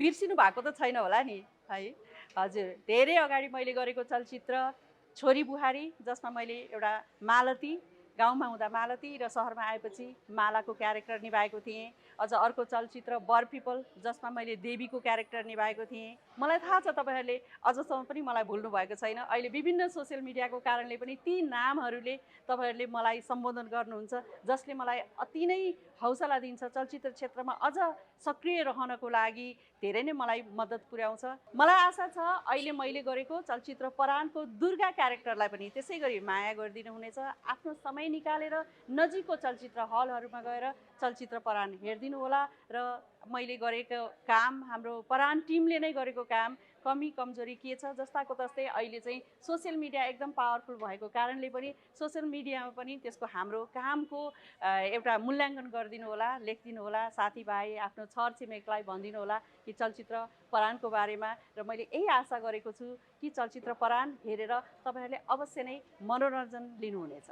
बिर्सिनु भएको त छैन होला नि है? हजुर, धेरै अगाडि मैले गरेको चलचित्र छोरी बुहारी, जसमा मैले एउटा मालती, गाउँमा हुँदा मालती र सहरमा आएपछि मालाको क्यारेक्टर निभाएको थिएँ। अझ अर्को चलचित्र बर पिपल, जसमा मैले देवीको क्यारेक्टर निभाएको थिएँ। मलाई थाहा छ तपाईँहरूले अझसम्म पनि मलाई भुल्नु भएको छैन। अहिले विभिन्न सोसियल मिडियाको कारणले पनि ती नामहरूले तपाईँहरूले मलाई सम्बोधन गर्नुहुन्छ, जसले मलाई अति नै हौसला दिन्छ चलचित्र क्षेत्रमा अझ सक्रिय रहनको लागि, धेरै नै मलाई मद्दत पुर्याउँछ। मलाई आशा छ अहिले मैले गरेको चलचित्र परानको दुर्गा क्यारेक्टरलाई पनि त्यसै गरी माया गरिदिनु हुनेछ। आफ्नो समय निकालेर नजिकको चलचित्र हलहरूमा गएर चलचित्र परान हेरिदिनु होला र मैले गरेको काम, हाम्रो परान टिमले नै गरेको काम, कमी कमजोरी के छ जस्ताको तस्तै अहिले चाहिँ सोसियल मिडिया एकदम पावरफुल भएको कारणले पनि सोसियल मिडियामा पनि त्यसको हाम्रो कामको एउटा मूल्याङ्कन गरिदिनु होला, लेखिदिनु होला। साथीभाइ, आफ्नो छरछिमेकलाई भनिदिनु होला कि चलचित्र परानको बारेमा। र मैले यही आशा गरेको छु कि चलचित्र परान हेरेर तपाईँहरूले अवश्य नै मनोरञ्जन लिनुहुनेछ।